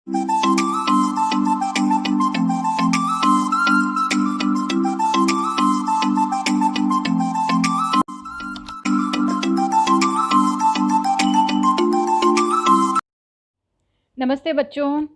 नमस्ते बच्चों,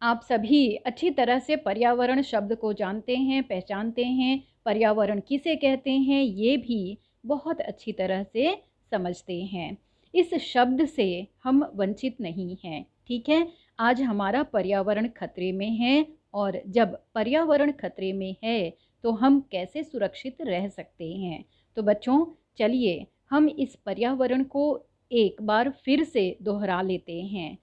आप सभी अच्छी तरह से पर्यावरण शब्द को जानते हैं, पहचानते हैं। पर्यावरण किसे कहते हैं ये भी बहुत अच्छी तरह से समझते हैं। इस शब्द से हम वंचित नहीं हैं, ठीक है। आज हमारा पर्यावरण खतरे में है और जब पर्यावरण खतरे में है तो हम कैसे सुरक्षित रह सकते हैं। तो बच्चों चलिए हम इस पर्यावरण को एक बार फिर से दोहरा लेते हैं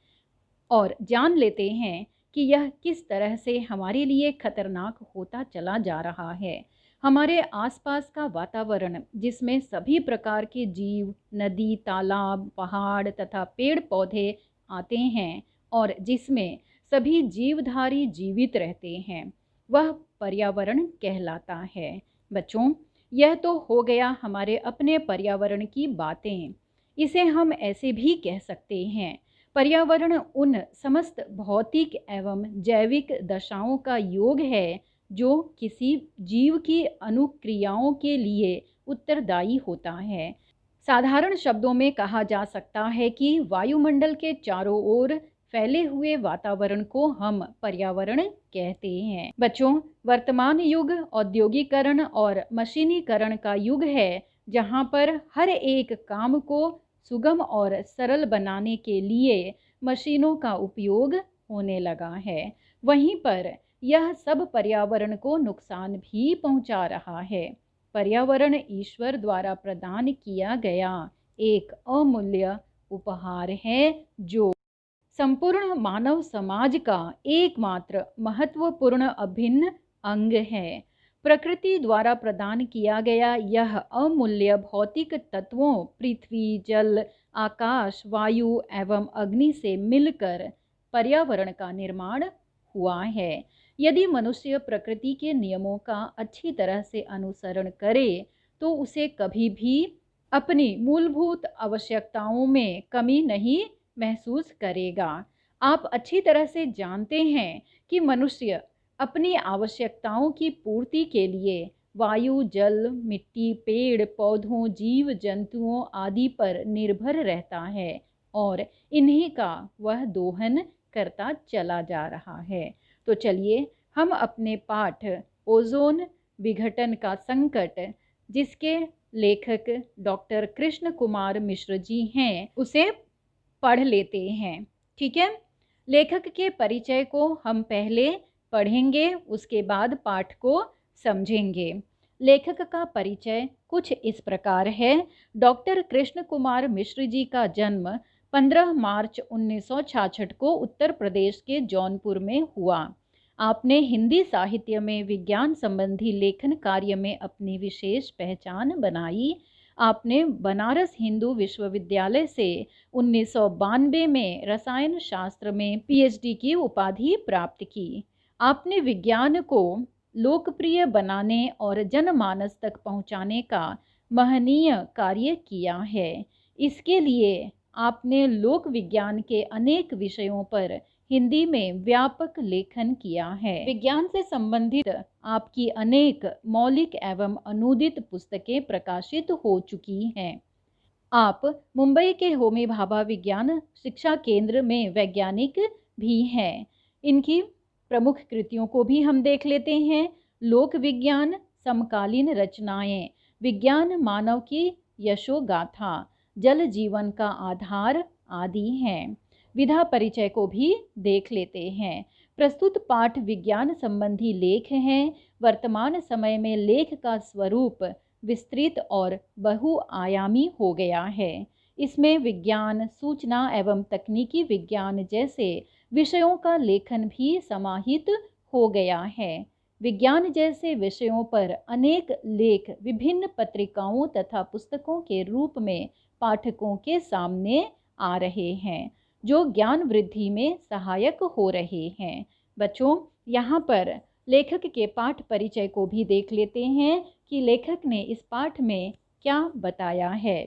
और जान लेते हैं कि यह किस तरह से हमारे लिए खतरनाक होता चला जा रहा है। हमारे आसपास का वातावरण जिसमें सभी प्रकार के जीव, नदी, तालाब, पहाड़ तथा पेड़ पौधे आते हैं और जिसमें सभी जीवधारी जीवित रहते हैं, वह पर्यावरण कहलाता है। बच्चों, यह तो हो गया हमारे अपने पर्यावरण की बातें। इसे हम ऐसे भी कह सकते हैं, पर्यावरण उन समस्त भौतिक एवं जैविक दशाओं का योग है जो किसी जीव की अनुक्रियाओं के लिए उत्तरदायी होता है। साधारण शब्दों में कहा जा सकता है कि वायुमंडल के चारों ओर फैले हुए वातावरण को हम पर्यावरण कहते हैं। बच्चों, वर्तमान युग औद्योगिकरण और मशीनीकरण का युग है, जहाँ पर हर एक काम को सुगम और सरल बनाने के लिए मशीनों का उपयोग होने लगा है। वहीं पर यह सब पर्यावरण को नुकसान भी पहुंचा रहा है। पर्यावरण ईश्वर द्वारा प्रदान किया गया एक अमूल्य उपहार है जो संपूर्ण मानव समाज का एकमात्र महत्वपूर्ण अभिन्न अंग है। प्रकृति द्वारा प्रदान किया गया यह अमूल्य भौतिक तत्वों पृथ्वी, जल, आकाश, वायु एवं अग्नि से मिलकर पर्यावरण का निर्माण हुआ है। यदि मनुष्य प्रकृति के नियमों का अच्छी तरह से अनुसरण करे तो उसे कभी भी अपनी मूलभूत आवश्यकताओं में कमी नहीं महसूस करेगा। आप अच्छी तरह से जानते हैं कि मनुष्य अपनी आवश्यकताओं की पूर्ति के लिए वायु, जल, मिट्टी, पेड़ पौधों, जीव जंतुओं आदि पर निर्भर रहता है और इन्हीं का वह दोहन करता चला जा रहा है। तो चलिए हम अपने पाठ ओजोन विघटन का संकट, जिसके लेखक डॉक्टर कृष्ण कुमार मिश्र जी हैं, उसे पढ़ लेते हैं, ठीक है। लेखक के परिचय को हम पहले पढ़ेंगे, उसके बाद पाठ को समझेंगे। लेखक का परिचय कुछ इस प्रकार है। डॉक्टर कृष्ण कुमार मिश्र जी का जन्म 15 मार्च 1966 को उत्तर प्रदेश के जौनपुर में हुआ। आपने हिंदी साहित्य में विज्ञान संबंधी लेखन कार्य में अपनी विशेष पहचान बनाई। आपने बनारस हिंदू विश्वविद्यालय से 1992 में रसायन शास्त्र में पीएचडी की उपाधि प्राप्त की। आपने विज्ञान को लोकप्रिय बनाने और जनमानस तक पहुंचाने का महनीय कार्य किया है। इसके लिए आपने लोक विज्ञान के अनेक विषयों पर हिंदी में व्यापक लेखन किया है। विज्ञान से संबंधित आपकी अनेक मौलिक एवं अनूदित पुस्तकें प्रकाशित हो चुकी हैं। आप मुंबई के होमी भाभा विज्ञान शिक्षा केंद्र में वैज्ञानिक भी हैं। इनकी प्रमुख कृतियों को भी हम देख लेते हैं। लोक विज्ञान, समकालीन रचनाएं, विज्ञान मानव की यशोगाथा, जल जीवन का आधार आदि हैं। विधा परिचय को भी देख लेते हैं। प्रस्तुत पाठ विज्ञान संबंधी लेख हैं। वर्तमान समय में लेख का स्वरूप विस्तृत और बहुआयामी हो गया है। इसमें विज्ञान, सूचना एवं तकनीकी विज्ञान जैसे विषयों का लेखन भी समाहित हो गया है। विज्ञान जैसे विषयों पर अनेक लेख विभिन्न पत्रिकाओं तथा पुस्तकों के रूप में पाठकों के सामने आ रहे हैं, जो ज्ञान वृद्धि में सहायक हो रहे हैं। बच्चों, यहाँ पर लेखक के पाठ परिचय को भी देख लेते हैं कि लेखक ने इस पाठ में क्या बताया है।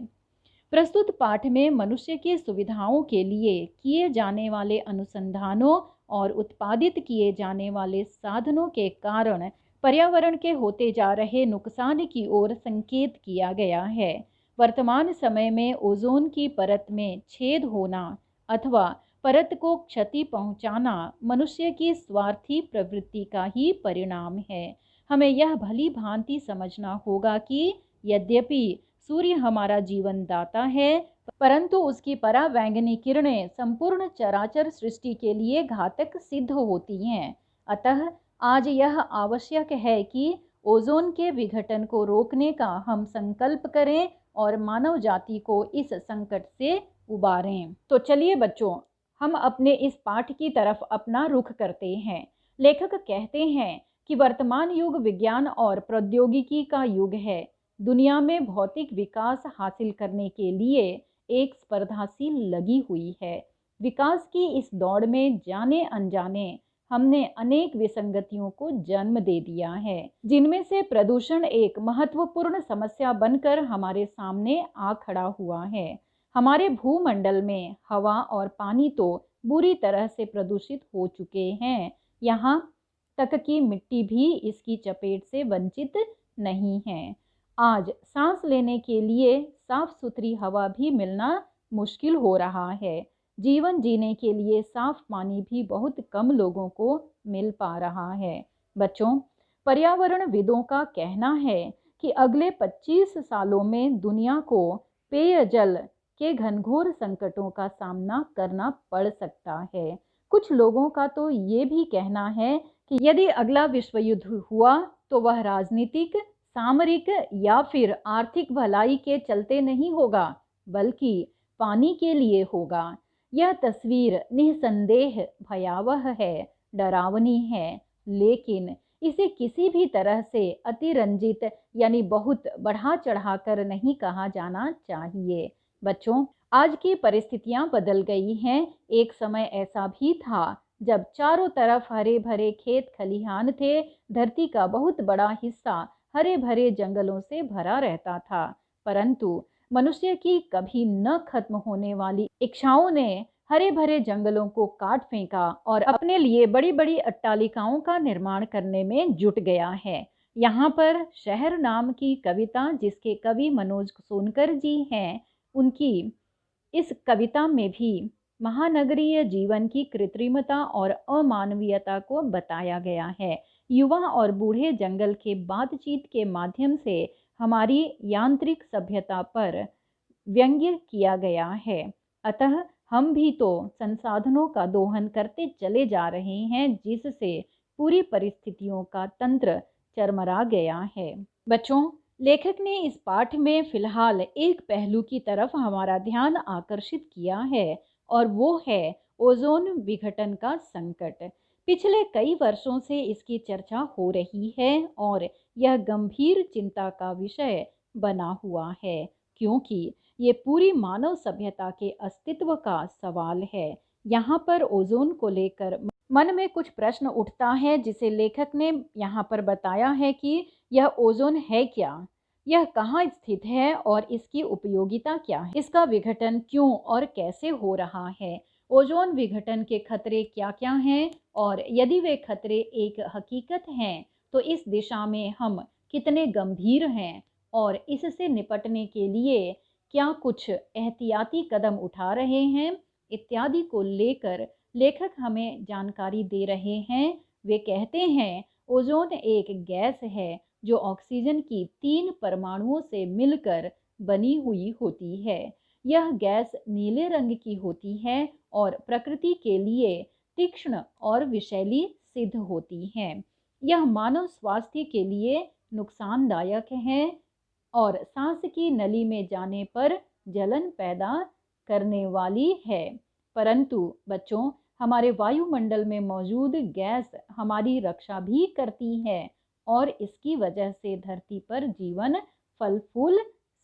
प्रस्तुत पाठ में मनुष्य की सुविधाओं के लिए किए जाने वाले अनुसंधानों और उत्पादित किए जाने वाले साधनों के कारण पर्यावरण के होते जा रहे नुकसान की ओर संकेत किया गया है। वर्तमान समय में ओजोन की परत में छेद होना अथवा परत को क्षति पहुंचाना मनुष्य की स्वार्थी प्रवृत्ति का ही परिणाम है। हमें यह भली भांति समझना होगा कि यद्यपि सूर्य हमारा जीवन दाता है, परंतु उसकी परावैंगनी किरणें संपूर्ण चराचर सृष्टि के लिए घातक सिद्ध होती हैं। अतः आज यह आवश्यक है कि ओजोन के विघटन को रोकने का हम संकल्प करें और मानव जाति को इस संकट से उबारें। तो चलिए बच्चों, हम अपने इस पाठ की तरफ अपना रुख करते हैं। लेखक कहते हैं कि वर्तमान युग विज्ञान और प्रौद्योगिकी का युग है। दुनिया में भौतिक विकास हासिल करने के लिए एक स्पर्धा सी लगी हुई है। विकास की इस दौड़ में जाने अनजाने हमने अनेक विसंगतियों को जन्म दे दिया है, जिनमें से प्रदूषण एक महत्वपूर्ण समस्या बनकर हमारे सामने आ खड़ा हुआ है। हमारे भूमंडल में हवा और पानी तो बुरी तरह से प्रदूषित हो चुके हैं, यहाँ तक कि मिट्टी भी इसकी चपेट से वंचित नहीं है। आज सांस लेने के लिए साफ सुथरी हवा भी मिलना मुश्किल हो रहा है। जीवन जीने के लिए साफ पानी भी बहुत कम लोगों को मिल पा रहा है। बच्चों, पर्यावरणविदों का कहना है कि अगले 25 सालों में दुनिया को पेयजल के घनघोर संकटों का सामना करना पड़ सकता है। कुछ लोगों का तो ये भी कहना है कि यदि अगला विश्व युद्ध हुआ तो वह राजनीतिक, सामरिक या फिर आर्थिक भलाई के चलते नहीं होगा, बल्कि पानी के लिए होगा। यह तस्वीर निस्संदेह भयावह है, डरावनी है, लेकिन इसे किसी भी तरह से अतिरंजित यानी बहुत बढ़ा चढ़ाकर नहीं कहा जाना चाहिए। बच्चों, आज की परिस्थितियां बदल गई हैं। एक समय ऐसा भी था जब चारों तरफ हरे भरे खेत खलिहान थे, धरती का बहुत बड़ा हिस्सा हरे भरे जंगलों से भरा रहता था। परंतु मनुष्य की कभी न खत्म होने वाली इच्छाओं ने हरे भरे जंगलों को काट फेंका और अपने लिए बड़ी बड़ी अट्टालिकाओं का निर्माण करने में जुट गया है। यहाँ पर शहर नाम की कविता, जिसके कवि मनोज सोनकर जी हैं, उनकी इस कविता में भी महानगरीय जीवन की कृत्रिमता और अमानवीयता को बताया गया है। युवा और बूढ़े जंगल के बातचीत के माध्यम से हमारी यांत्रिक सभ्यता पर व्यंग्य किया गया है। अतः हम भी तो संसाधनों का दोहन करते चले जा रहे हैं, जिससे पूरी परिस्थितियों का तंत्र चरमरा गया है। बच्चों, लेखक ने इस पाठ में फिलहाल एक पहलू की तरफ हमारा ध्यान आकर्षित किया है, और वो है ओजोन विघटन का संकट। पिछले कई वर्षों से इसकी चर्चा हो रही है और यह गंभीर चिंता का विषय बना हुआ है, क्योंकि ये पूरी मानव सभ्यता के अस्तित्व का सवाल है। यहाँ पर ओजोन को लेकर मन में कुछ प्रश्न उठता है, जिसे लेखक ने यहाँ पर बताया है कि यह ओजोन है क्या, यह कहाँ स्थित है और इसकी उपयोगिता क्या है, इसका विघटन क्यों और कैसे हो रहा है, ओजोन विघटन के खतरे क्या क्या हैं, और यदि वे खतरे एक हकीकत हैं तो इस दिशा में हम कितने गंभीर हैं और इससे निपटने के लिए क्या कुछ एहतियाती कदम उठा रहे हैं, इत्यादि को लेकर लेखक हमें जानकारी दे रहे हैं। वे कहते हैं, ओजोन एक गैस है जो ऑक्सीजन की 3 परमाणुओं से मिलकर बनी हुई होती है। यह गैस नीले रंग की होती है और प्रकृति के लिए तीक्ष्ण और विषैली सिद्ध होती है। यह मानव स्वास्थ्य के लिए नुकसानदायक है और सांस की नली में जाने पर जलन पैदा करने वाली है। परंतु बच्चों, हमारे वायुमंडल में मौजूद गैस हमारी रक्षा भी करती है और इसकी वजह से धरती पर जीवन फल फूल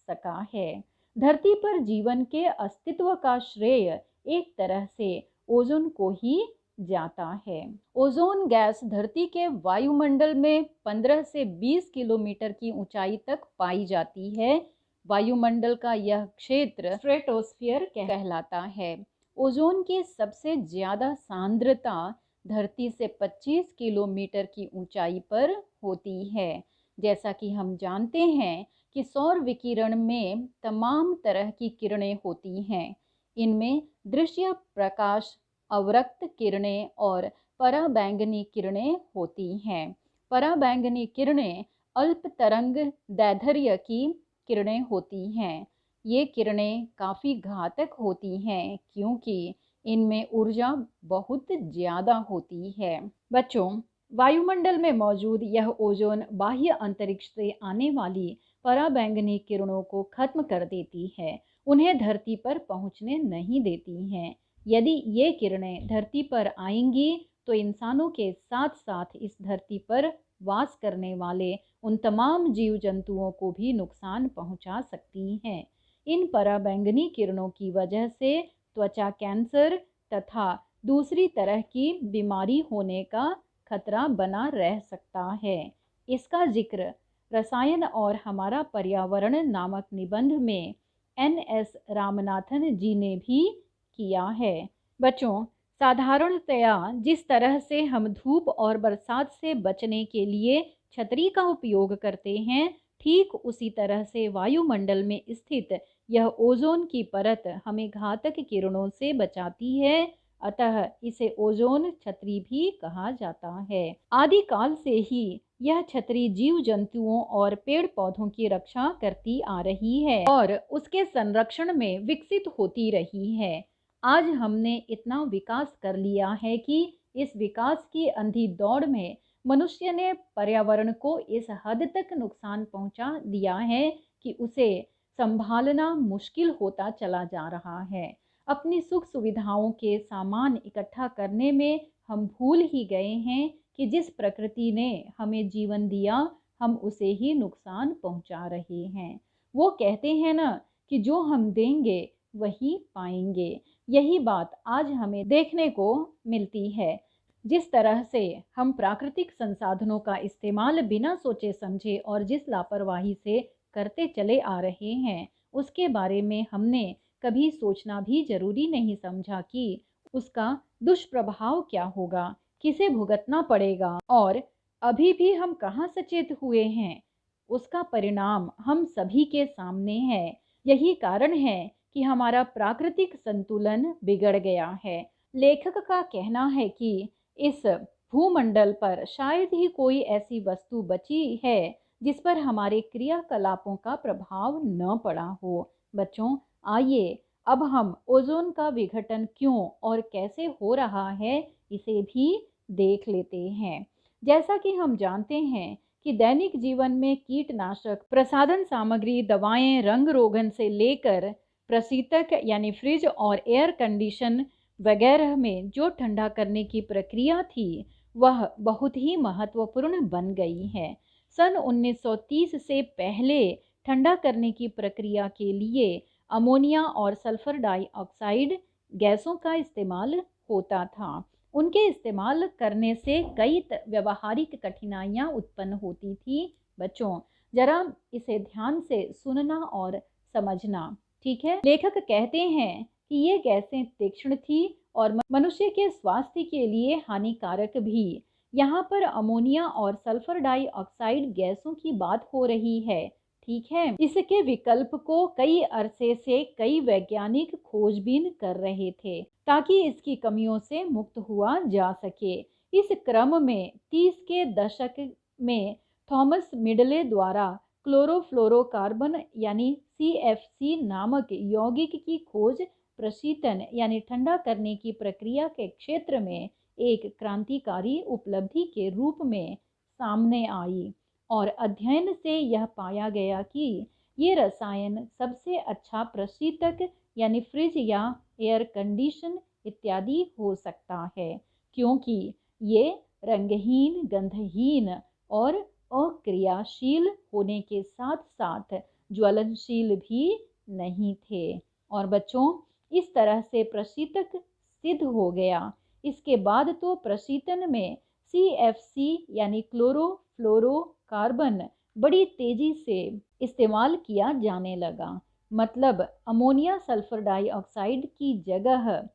सका है। धरती पर जीवन के अस्तित्व का श्रेय एक तरह से ओजोन को ही जाता है। ओजोन गैस धरती के वायुमंडल में 15 से 20 किलोमीटर की ऊंचाई तक पाई जाती है। वायुमंडल का यह क्षेत्र स्ट्रेटोस्फीयर कहलाता है। ओजोन की सबसे ज्यादा सांद्रता धरती से 25 किलोमीटर की ऊंचाई पर होती है। जैसा कि हम जानते हैं कि सौर विकिरण में तमाम तरह की किरणें होती हैं। इनमें दृश्य प्रकाश, अवरक्त किरणें और पराबैंगनी किरणें होती हैं। पराबैंगनी किरणें अल्प तरंग दैर्ध्य की किरणें होती हैं। ये किरणें काफ़ी घातक होती हैं क्योंकि इनमें ऊर्जा बहुत ज़्यादा होती है। बच्चों, वायुमंडल में मौजूद यह ओजोन बाह्य अंतरिक्ष से आने वाली पराबैंगनी किरणों को खत्म कर देती है, उन्हें धरती पर पहुंचने नहीं देती हैं। यदि ये किरणें धरती पर आएंगी तो इंसानों के साथ साथ इस धरती पर वास करने वाले उन तमाम जीव जंतुओं को भी नुकसान पहुंचा सकती हैं। इन पराबैंगनी किरणों की वजह से त्वचा कैंसर तथा दूसरी तरह की बीमारी होने का खतरा बना रह सकता है। इसका जिक्र रसायन और हमारा पर्यावरण नामक निबंध में NS रामनाथन जी ने भी किया है। बच्चों, साधारणतया जिस तरह से हम धूप और बरसात से बचने के लिए छतरी का उपयोग करते हैं, ठीक उसी तरह से वायुमंडल में स्थित यह ओजोन की परत हमें घातक किरणों से बचाती है, अतः इसे ओजोन छतरी भी कहा जाता है। आदिकाल से ही यह छतरी जीव जंतुओं और पेड़ पौधों की रक्षा करती आ रही है और उसके संरक्षण में विकसित होती रही है। आज हमने इतना विकास कर लिया है कि इस विकास की अंधी दौड़ में मनुष्य ने पर्यावरण को इस हद तक नुकसान पहुंचा दिया है कि उसे संभालना मुश्किल होता चला जा रहा है। अपनी सुख सुविधाओं के सामान इकट्ठा करने में हम भूल ही गए हैं कि जिस प्रकृति ने हमें जीवन दिया, हम उसे ही नुकसान पहुंचा रहे हैं। वो कहते हैं ना कि जो हम देंगे वही पाएंगे। यही बात आज हमें देखने को मिलती है। जिस तरह से हम प्राकृतिक संसाधनों का इस्तेमाल बिना सोचे समझे और जिस लापरवाही से करते चले आ रहे हैं, उसके बारे में हमने कभी सोचना भी जरूरी नहीं समझा कि उसका दुष्प्रभाव क्या होगा, किसे भुगतना पड़ेगा और अभी भी हम कहाँ सचेत हुए हैं। उसका परिणाम हम सभी के सामने है। यही कारण है कि हमारा प्राकृतिक संतुलन बिगड़ गया है। लेखक का कहना है कि इस भूमंडल पर शायद ही कोई ऐसी वस्तु बची है जिस पर हमारे क्रियाकलापों का प्रभाव न पड़ा हो। बच्चों, आइए अब हम ओजोन का विघटन क्यों और कैसे हो रहा है इसे भी देख लेते हैं। जैसा कि हम जानते हैं कि दैनिक जीवन में कीटनाशक, प्रसाधन सामग्री, दवाएं, रंग रोगन से लेकर प्रशीतक यानी फ्रिज और एयर कंडीशन वगैरह में जो ठंडा करने की प्रक्रिया थी वह बहुत ही महत्वपूर्ण बन गई है। सन 1930 से पहले ठंडा करने की प्रक्रिया के लिए अमोनिया और सल्फर डाइऑक्साइड गैसों का इस्तेमाल होता था। उनके इस्तेमाल करने से कई व्यवहारिक कठिनाइयां उत्पन्न होती थी। बच्चों, जरा इसे ध्यान से सुनना और समझना, ठीक है। लेखक कहते हैं कि ये गैसें तीक्ष्ण थी और मनुष्य के स्वास्थ्य के लिए हानिकारक भी। यहाँ पर अमोनिया और सल्फर डाइऑक्साइड गैसों की बात हो रही है, ठीक है। इसके विकल्प को कई अरसे से कई वैज्ञानिक खोजबीन कर रहे थे ताकि इसकी कमियों से मुक्त हुआ जा सके। इस क्रम में 30 के दशक में थॉमस मिडले द्वारा क्लोरोफ्लोरोकार्बन यानी CFC नामक यौगिक की खोज प्रशीतन यानी ठंडा करने की प्रक्रिया के क्षेत्र में एक क्रांतिकारी उपलब्धि के रूप में सामने आई और अध्ययन से यह पाया गया कि ये रसायन सबसे अच्छा प्रशीतक यानी फ्रिज या एयर कंडीशन इत्यादि हो सकता है, क्योंकि ये रंगहीन, गंधहीन और अक्रियाशील होने के साथ साथ ज्वलनशील भी नहीं थे। और बच्चों, इस तरह से प्रशीतक सिद्ध हो गया। इसके बाद तो प्रशीतन में CFC यानी क्लोरोफ्लोरोकार्बन बड़ी तेजी से इस्तेमाल किया जाने लगा। मतलब अमोनिया सल्फर डाइऑक्साइड की जगह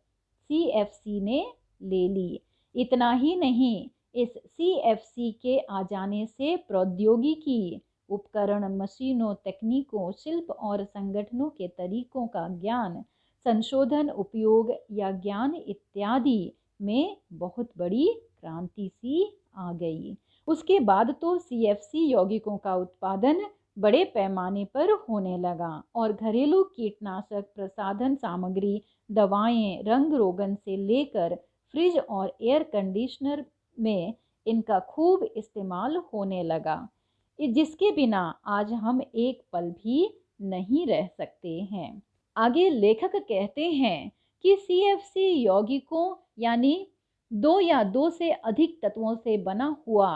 CFC ने ले ली। इतना ही नहीं, इस CFC के आ जाने से प्रौद्योगिकी, उपकरण, मशीनों, तकनीकों, शिल्प और संगठनों के तरीकों का ज्ञान, संशोधन, उपयोग या ज्ञान इत्यादि में बहुत बड़ी क्रांति सी आ गई। उसके बाद तो CFC यौगिकों का उत्पादन बड़े पैमाने पर होने लगा और घरेलू कीटनाशक, प्रसाधन सामग्री, दवाएं, रंग रोगन से लेकर फ्रिज और एयर कंडीशनर में इनका खूब इस्तेमाल होने लगा, जिसके बिना आज हम एक पल भी नहीं रह सकते हैं। आगे लेखक कहते हैं कि CFC यौगिकों यानी दो या दो से अधिक तत्वों से बना हुआ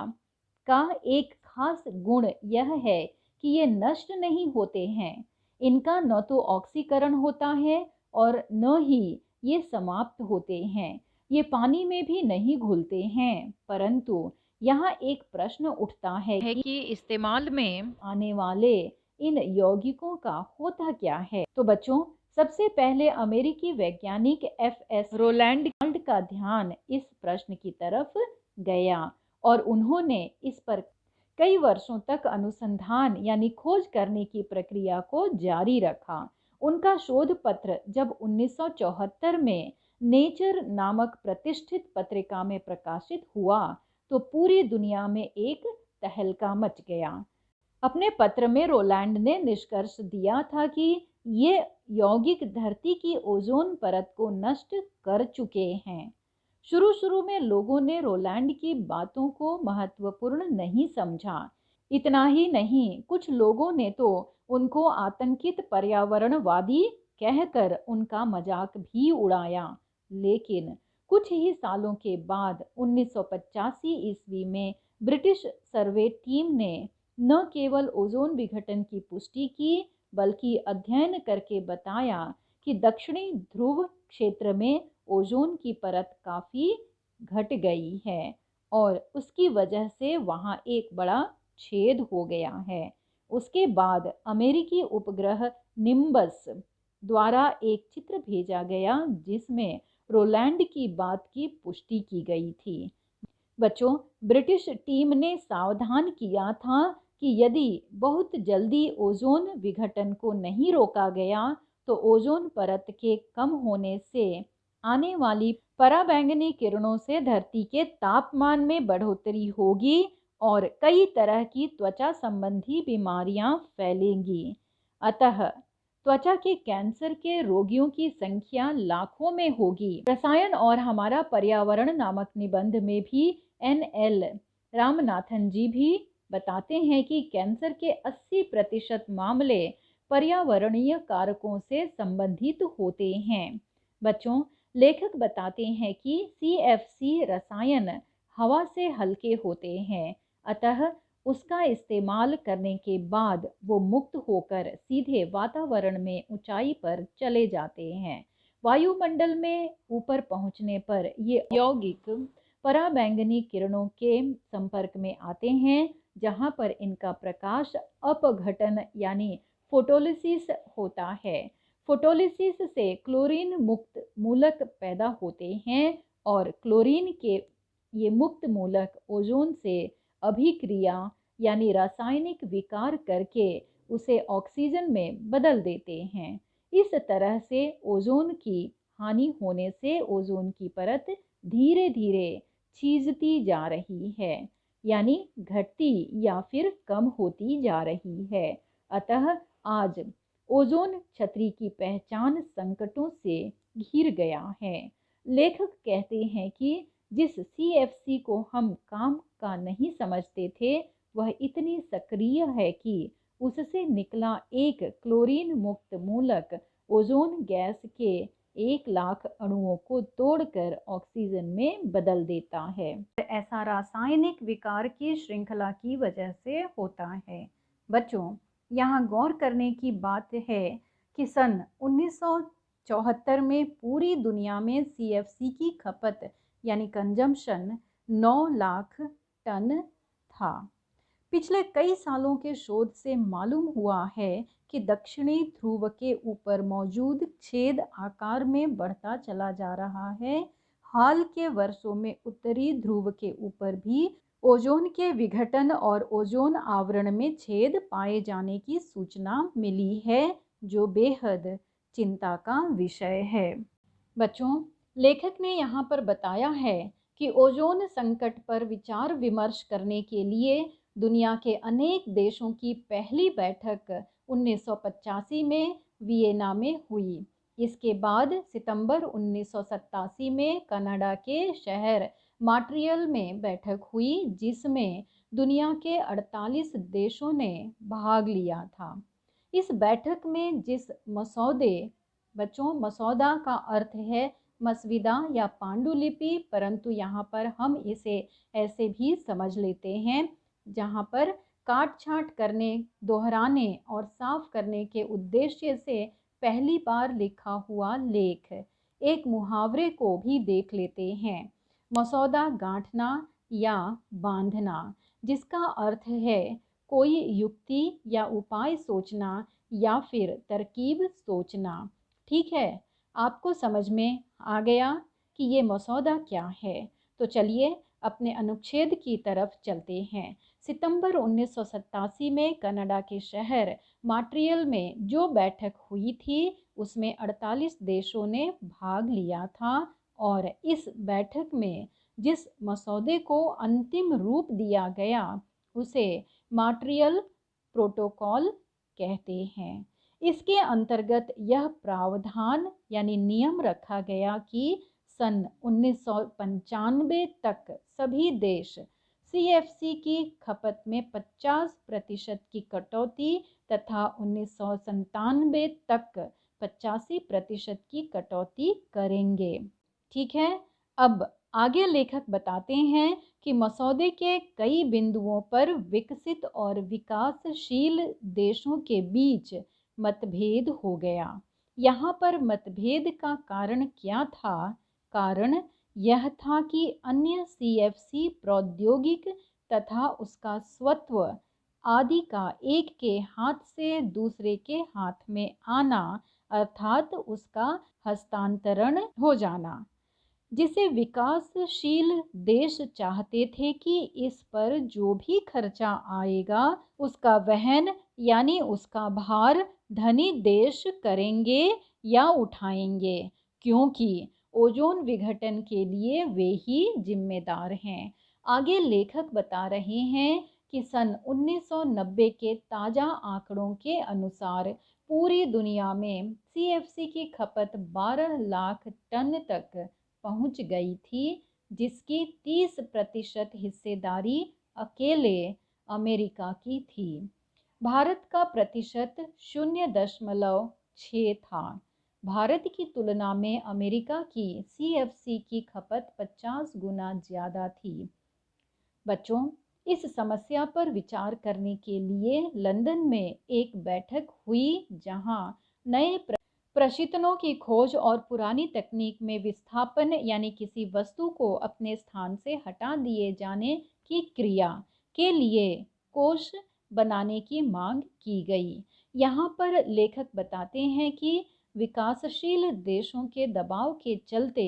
का एक खास गुण यह है कि ये नष्ट नहीं होते हैं। इनका न तो ऑक्सीकरण होता है और न ही ये समाप्त होते हैं। ये पानी में भी नहीं घुलते हैं। परंतु यहाँ एक प्रश्न उठता है कि इस्तेमाल में आने वाले इन यौगिकों का होता क्या है। तो बच्चों, सबसे पहले अमेरिकी वैज्ञानिक FS रोलैंड का ध्यान इस प्रश्न की तरफ गया और उन्होंने इस पर कई वर्षों तक अनुसंधान यानी खोज करने की प्रक्रिया को जारी रखा। उनका शोध पत्र जब 1974 में नेचर नामक प्रतिष्ठित पत्रिका में प्रकाशित हुआ तो पूरी दुनिया में एक तहलका मच गया। अपने पत्र में रोलैंड ने निष्कर्ष दिया था कि ये यौगिक धरती की ओजोन परत को नष्ट कर चुके हैं। शुरू में लोगों ने रोलैंड की बातों को महत्वपूर्ण नहीं समझा। इतना ही नहीं, कुछ लोगों ने तो उनको आतंकित पर्यावरणवादी कहकर उनका मजाक भी उड़ाया। लेकिन कुछ ही सालों के बाद 1985 ईस्वी में ब्रिटिश सर्वे टीम ने न केवल ओजोन विघटन की पुष्टि की बल्कि अध्ययन करके बताया कि दक्षिणी ध्रुव क्षेत्र में ओजोन की परत काफ़ी घट गई है और उसकी वजह से वहाँ एक बड़ा छेद हो गया है। उसके बाद अमेरिकी उपग्रह निम्बस द्वारा एक चित्र भेजा गया जिसमें रोलैंड की बात की पुष्टि की गई थी। बच्चों, ब्रिटिश टीम ने सावधान किया था कि यदि बहुत जल्दी ओजोन विघटन को नहीं रोका गया तो ओजोन परत के कम होने से आने वाली पराबैंगनी किरणों से धरती के तापमान में बढ़ोतरी होगी और कई तरह की त्वचा संबंधी बीमारियां फैलेंगी। अतः त्वचा के कैंसर के रोगियों की संख्या लाखों में होगी। रसायन और हमारा पर्यावरण नामक निबंध में भी NL रामनाथन जी भी बताते हैं कि कैंसर के 80% मामले पर्यावरणीय कारकों से संबंधित होते हैं। बच्चों, लेखक बताते हैं कि CFC रसायन हवा से हल्के होते हैं, अतः उसका इस्तेमाल करने के बाद वो मुक्त होकर सीधे वातावरण में ऊंचाई पर चले जाते हैं। वायुमंडल में ऊपर पहुंचने पर ये यौगिक पराबैंगनी किरणों के संपर्क में आते हैं, जहां पर इनका प्रकाश अपघटन यानी फोटोलिसिस होता है। फोटोलिसिस से क्लोरीन मुक्त मूलक पैदा होते हैं और क्लोरीन के ये मुक्त मूलक ओजोन से अभिक्रिया यानी रासायनिक विकार करके उसे ऑक्सीजन में बदल देते हैं। इस तरह से ओजोन की हानि होने से ओजोन की परत धीरे धीरे छीजती जा रही है, यानी घटती या फिर कम होती जा रही है। अतः आज ओजोन छतरी की पहचान संकटों से घिर गया है। लेखक कहते हैं कि जिस CFC को हम काम का नहीं समझते थे वह इतनी सक्रिय है कि उससे निकला एक क्लोरीन मुक्त मूलक ओजोन गैस के 1 लाख अणुओं को तोड़कर ऑक्सीजन में बदल देता है। ऐसा रासायनिक विकार की श्रृंखला की वजह से होता है। बच्चों, यहाँ गौर करने की बात है कि सन 1974 में पूरी दुनिया में CFC की खपत यानी कंजम्पशन 9 लाख टन था। पिछले कई सालों के शोध से मालूम हुआ है कि दक्षिणी ध्रुव के ऊपर मौजूद छेद आकार में बढ़ता चला जा रहा है। हाल के वर्षों में उत्तरी ध्रुव के ऊपर भी ओजोन के विघटन और ओजोन आवरण में छेद पाए जाने की सूचना मिली है, जो बेहद चिंता का विषय है। बच्चों, लेखक ने यहाँ पर बताया है कि ओजोन संकट पर विचार विमर्श करने के लिए दुनिया के अनेक देशों की पहली बैठक 1985 में वियना में हुई। इसके बाद सितंबर 1987 में कनाडा के शहर मॉन्ट्रियल में बैठक हुई, जिसमें दुनिया के 48 देशों ने भाग लिया था। इस बैठक में जिस मसौदे, बच्चों मसौदा का अर्थ है मसविदा या पांडुलिपि, परंतु यहाँ पर हम इसे ऐसे भी समझ लेते हैं जहाँ पर काट छांट करने, दोहराने और साफ करने के उद्देश्य से पहली बार लिखा हुआ लेख, एक मुहावरे को भी देख लेते हैं। मसौदा गांठना या बांधना, जिसका अर्थ है कोई युक्ति या उपाय सोचना या फिर तरकीब सोचना। ठीक है, आपको समझ में आ गया कि ये मसौदा क्या है। तो चलिए अपने अनुच्छेद की तरफ चलते हैं। सितंबर 1987 में कनाडा के शहर मॉन्ट्रियल में जो बैठक हुई थी, उसमें 48 देशों ने भाग लिया था और इस बैठक में जिस मसौदे को अंतिम रूप दिया गया उसे मॉन्ट्रियल प्रोटोकॉल कहते हैं। इसके अंतर्गत यह प्रावधान यानी नियम रखा गया कि सन 1995 तक सभी देश सीएफसी की खपत में 50% की कटौती तथा 1997 तक 85% की कटौती करेंगे। ठीक है, अब आगे लेखक बताते हैं कि मसौदे के कई बिंदुओं पर विकसित और विकासशील देशों के बीच मतभेद हो गया। यहाँ पर मतभेद का कारण क्या था? कारण यह था कि अन्य सीएफसी प्रौद्योगिक तथा उसका स्वत्व आदि का एक के हाथ से दूसरे के हाथ में आना, अर्थात उसका हस्तांतरण हो जाना, जिसे विकासशील देश चाहते थे कि इस पर जो भी खर्चा आएगा उसका वहन यानी उसका भार धनी देश करेंगे या उठाएंगे, क्योंकि ओजोन विघटन के लिए वे ही जिम्मेदार हैं। आगे लेखक बता रहे हैं कि सन 1990 के ताज़ा आंकड़ों के अनुसार पूरी दुनिया में सीएफसी की खपत 12 लाख टन तक पहुंच गई थी, जिसकी 30% हिस्सेदारी अकेले अमेरिका की थी। भारत का प्रतिशत 0.6 था। भारत की तुलना में अमेरिका की सीएफसी की खपत 50 गुना ज़्यादा थी। बच्चों, इस समस्या पर विचार करने के लिए लंदन में एक बैठक हुई, जहां नए प्रशीतनों की खोज और पुरानी तकनीक में विस्थापन यानी किसी वस्तु को अपने स्थान से हटा दिए जाने की क्रिया के लिए कोष बनाने की मांग की गई। यहाँ पर लेखक बताते हैं कि विकासशील देशों के दबाव के चलते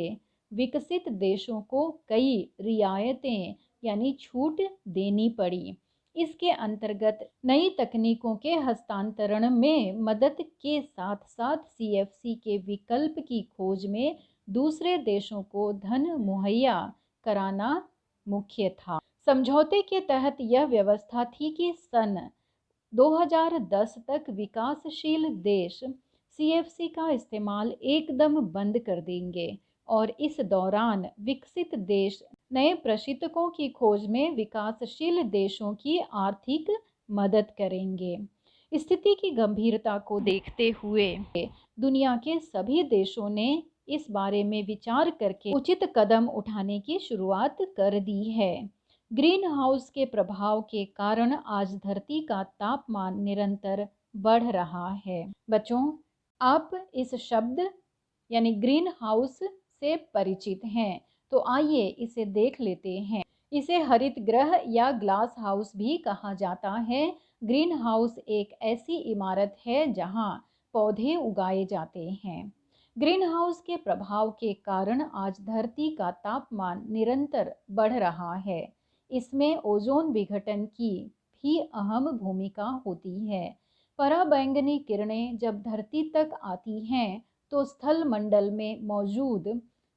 विकसित देशों को कई रियायतें यानी छूट देनी पड़ी। इसके अंतर्गत नई तकनीकों के हस्तांतरण में मदद के साथ साथ सीएफसी के विकल्प की खोज में दूसरे देशों को धन मुहैया कराना मुख्य था। समझौते के तहत यह व्यवस्था थी कि सन 2010 तक विकासशील देश सीएफसी का इस्तेमाल एकदम बंद कर देंगे और इस दौरान विकसित देश नए प्रशीतकों की खोज में विकासशील देशों की आर्थिक मदद करेंगे। स्थिति की गंभीरता को देखते हुए दुनिया के सभी देशों ने इस बारे में विचार करके उचित कदम उठाने की शुरुआत कर दी है। ग्रीन हाउस के प्रभाव के कारण आज धरती का तापमान निरंतर बढ़ रहा है। बच्चों, आप इस शब्द यानी ग्रीन हाउस से परिचित हैं, तो आइए इसे देख लेते हैं। इसे हरित गृह या ग्लास हाउस भी कहा जाता है। ग्रीन हाउस एक ऐसी इमारत है जहां पौधे उगाए जाते हैं। ग्रीन हाउस के प्रभाव के कारण आज धरती का तापमान निरंतर बढ़ रहा है। इसमें ओजोन विघटन की भी अहम भूमिका होती है। पराबैंगनी किरणें जब धरती तक आती हैं तो स्थल मंडल में मौजूद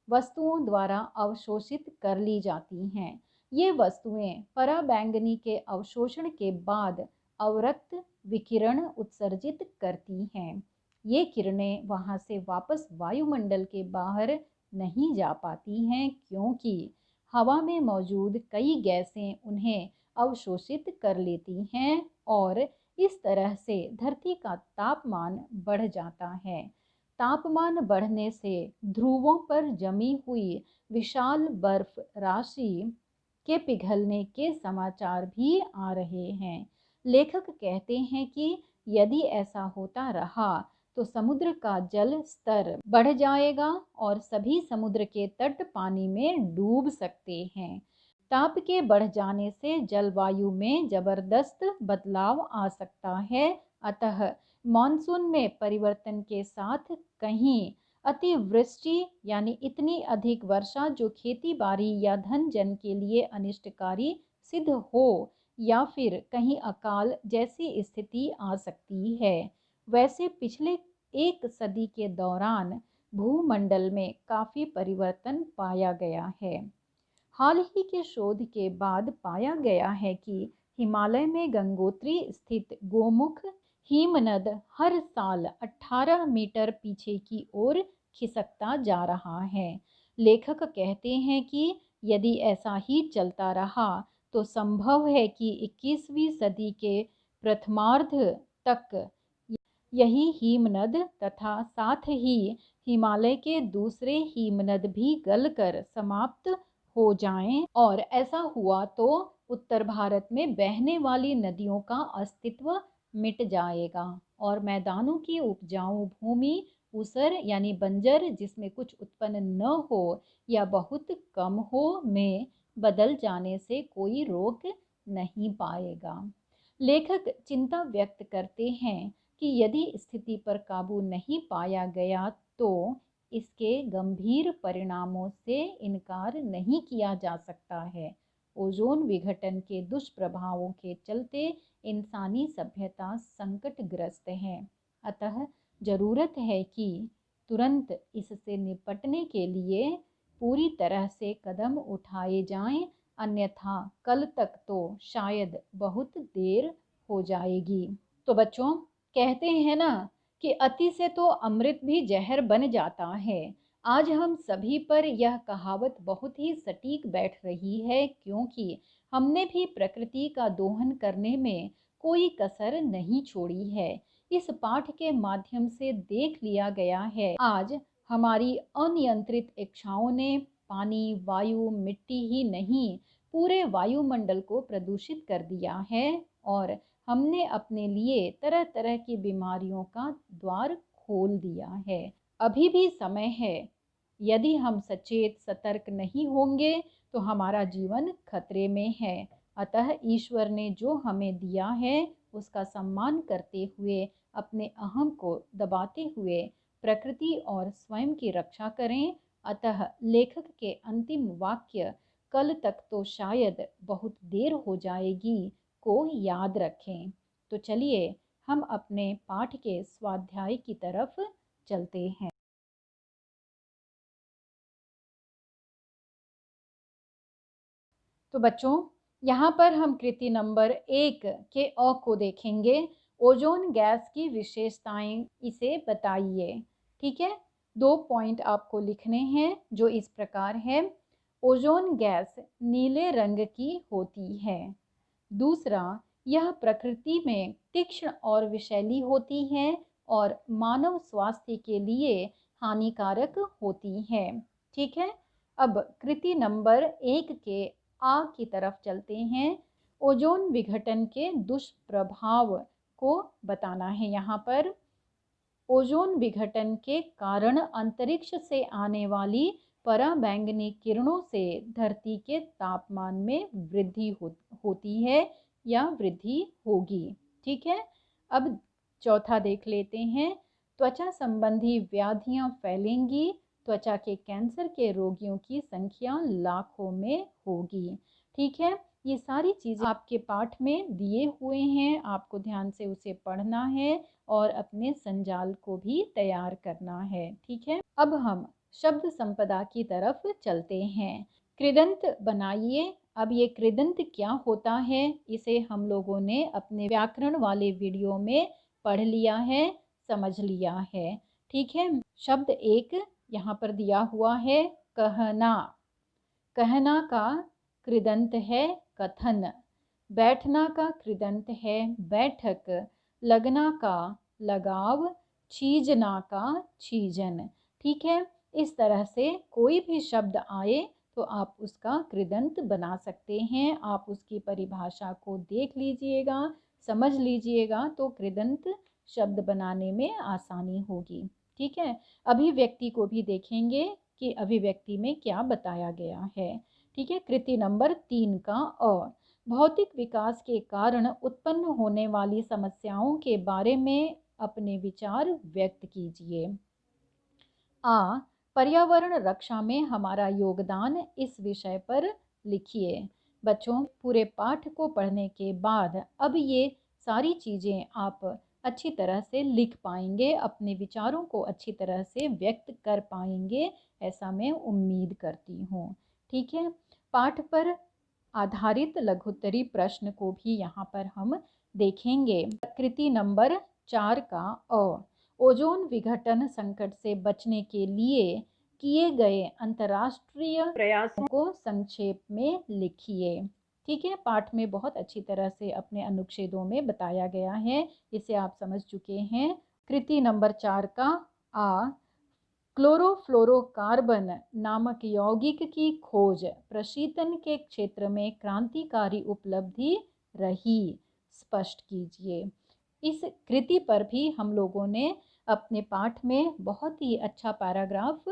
वस्तुओं द्वारा अवशोषित कर ली जाती हैं। ये वस्तुएं पराबैंगनी के अवशोषण के बाद अवरक्त विकिरण उत्सर्जित करती हैं। ये किरणें वहाँ से वापस वायुमंडल के बाहर नहीं जा पाती हैं, क्योंकि हवा में मौजूद कई गैसें उन्हें अवशोषित कर लेती हैं और इस तरह से धरती का तापमान बढ़ जाता है। तापमान बढ़ने से ध्रुवों पर जमी हुई विशाल बर्फ राशि के पिघलने के समाचार भी आ रहे हैं। लेखक कहते हैं कि यदि ऐसा होता रहा तो समुद्र का जल स्तर बढ़ जाएगा और सभी समुद्र के तट पानी में डूब सकते हैं। ताप के बढ़ जाने से जलवायु में जबरदस्त बदलाव आ सकता है। अतः मॉनसून में परिवर्तन के साथ कहीं अतिवृष्टि यानी इतनी अधिक वर्षा जो खेती बाड़ी या धन जन के लिए अनिष्टकारी सिद्ध हो, या फिर कहीं अकाल जैसी स्थिति आ सकती है। वैसे पिछले एक सदी के दौरान भूमंडल में काफ़ी परिवर्तन पाया गया है। हाल ही के शोध के बाद पाया गया है कि हिमालय में गंगोत्री स्थित गोमुख हिमनद हर साल 18 मीटर पीछे की ओर खिसकता जा रहा है। लेखक कहते हैं कि यदि ऐसा ही चलता रहा तो संभव है कि 21वीं सदी के प्रथमार्ध तक यही हिमनद तथा साथ ही हिमालय के दूसरे हिमनद भी गलकर समाप्त हो जाएं, और ऐसा हुआ तो उत्तर भारत में बहने वाली नदियों का अस्तित्व मिट जाएगा और मैदानों की उपजाऊ भूमि ऊसर यानी बंजर जिसमें कुछ उत्पन्न न हो या बहुत कम हो में बदल जाने से कोई रोक नहीं पाएगा। लेखक चिंता व्यक्त करते हैं कि यदि स्थिति पर काबू नहीं पाया गया तो इसके गंभीर परिणामों से इनकार नहीं किया जा सकता है। ओजोन विघटन के दुष्प्रभावों के चलते इंसानी सभ्यता संकटग्रस्त है। अतः जरूरत है कि तुरंत इससे निपटने के लिए पूरी तरह से कदम उठाए जाएं, अन्यथा कल तक तो शायद बहुत देर हो जाएगी। तो बच्चों, कहते हैं ना कि अति से तो अमृत भी जहर बन जाता है। आज हम सभी पर यह कहावत बहुत ही सटीक बैठ रही है, क्योंकि हमने भी प्रकृति का दोहन करने में कोई कसर नहीं छोड़ी है। इस पाठ के माध्यम से देख लिया गया है आज हमारी अनियंत्रित इच्छाओं ने पानी, वायु, मिट्टी ही नहीं पूरे वायुमंडल को प्रदूषित कर दिया है और हमने अपने लिए तरह तरह की बीमारियों का द्वार खोल दिया है। अभी भी समय है। यदि हम सचेत सतर्क नहीं होंगे तो हमारा जीवन खतरे में है। अतः ईश्वर ने जो हमें दिया है उसका सम्मान करते हुए, अपने अहम को दबाते हुए प्रकृति और स्वयं की रक्षा करें। अतः लेखक के अंतिम वाक्य कल तक तो शायद बहुत देर हो जाएगी को याद रखें। तो चलिए हम अपने पाठ के स्वाध्याय की तरफ चलते हैं। तो बच्चों, यहाँ पर हम कृति नंबर 1 के अ को देखेंगे। ओजोन गैस की विशेषताएं इसे बताइए। ठीक है, 2 पॉइंट आपको लिखने हैं जो इस प्रकार है। ओजोन गैस नीले रंग की होती है। दूसरा, यह प्रकृति में तीक्ष्ण और विषैली होती है और मानव स्वास्थ्य के लिए हानिकारक होती है। ठीक है, अब कृति नंबर 1 के आ की तरफ चलते हैं। ओजोन विघटन के दुष्प्रभाव को बताना है। यहाँ पर ओजोन विघटन के कारण अंतरिक्ष से आने वाली पराबैंगनी किरणों से धरती के तापमान में वृद्धि होती है या वृद्धि होगी। ठीक है, अब चौथा देख लेते हैं। त्वचा संबंधी व्याधियां फैलेंगी, त्वचा के कैंसर के रोगियों की संख्या लाखों में होगी। ठीक है, ये सारी चीज़ें आपके पाठ में दिए हुए हैं, आपको ध्यान से उसे पढ़ना है और अपने संजाल को भी तैयार करना है। ठीक है, अब हम शब्द संपदा की तरफ चलते हैं। कृदंत बनाइए। अब ये कृदंत क्या होता है, इसे हम लोगों ने अपने व्याकरण वाले वीडियो में पढ़ लिया है, समझ लिया है। ठीक है, शब्द एक यहाँ पर दिया हुआ है, कहना। कहना का कृदंत है कथन। बैठना का कृदंत है बैठक। लगना का लगाव। छीजना का छीजन। ठीक है, इस तरह से कोई भी शब्द आए तो आप उसका कृदंत बना सकते हैं। आप उसकी परिभाषा को देख लीजिएगा, समझ लीजिएगा, तो कृदंत शब्द बनाने में आसानी होगी। ठीक है, अभिव्यक्ति को भी देखेंगे कि अभिव्यक्ति में क्या बताया गया है। ठीक है, कृति नंबर 3 का अ। भौतिक विकास के कारण उत्पन्न होने वाली समस्याओं के बारे में अपने विचार व्यक्त कीजिए। आ, पर्यावरण रक्षा में हमारा योगदान, इस विषय पर लिखिए। बच्चों, पूरे पाठ को पढ़ने के बाद अब ये सारी चीज़ें आप अच्छी तरह से लिख पाएंगे, अपने विचारों को अच्छी तरह से व्यक्त कर पाएंगे, ऐसा मैं उम्मीद करती हूँ। ठीक है, पाठ पर आधारित लघुत्तरी प्रश्न को भी यहाँ पर हम देखेंगे। कृति नंबर 4 का अ। ओजोन विघटन संकट से बचने के लिए किए गए अंतर्राष्ट्रीय प्रयासों को संक्षेप में लिखिए। ठीक है, पाठ में बहुत अच्छी तरह से अपने अनुच्छेदों में बताया गया है, इसे आप समझ चुके हैं। कृति नंबर 4 का आ। क्लोरोफ्लोरोकार्बन नामक यौगिक की खोज प्रशीतन के क्षेत्र में क्रांतिकारी उपलब्धि रही, स्पष्ट कीजिए। इस कृति पर भी हम लोगों ने अपने पाठ में बहुत ही अच्छा पैराग्राफ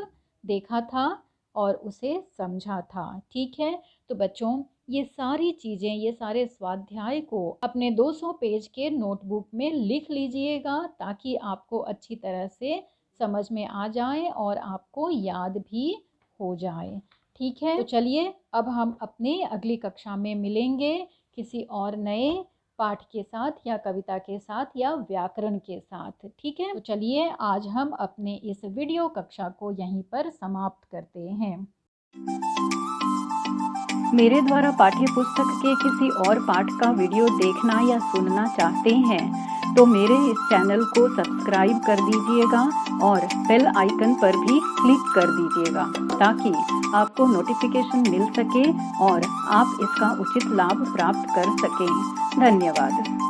देखा था और उसे समझा था। ठीक है, तो बच्चों, ये सारी चीज़ें, ये सारे स्वाध्याय को अपने 200 पेज के नोटबुक में लिख लीजिएगा, ताकि आपको अच्छी तरह से समझ में आ जाए और आपको याद भी हो जाए। ठीक है, तो चलिए अब हम अपने अगली कक्षा में मिलेंगे किसी और नए पाठ के साथ या कविता के साथ या व्याकरण के साथ। ठीक है, तो चलिए आज हम अपने इस वीडियो कक्षा को यहीं पर समाप्त करते हैं। मेरे द्वारा पाठ्य पुस्तक के किसी और पाठ का वीडियो देखना या सुनना चाहते हैं तो मेरे इस चैनल को सब्सक्राइब कर दीजिएगा और बेल आइकन पर भी क्लिक कर दीजिएगा, ताकि आपको नोटिफिकेशन मिल सके और आप इसका उचित लाभ प्राप्त कर सकें। धन्यवाद।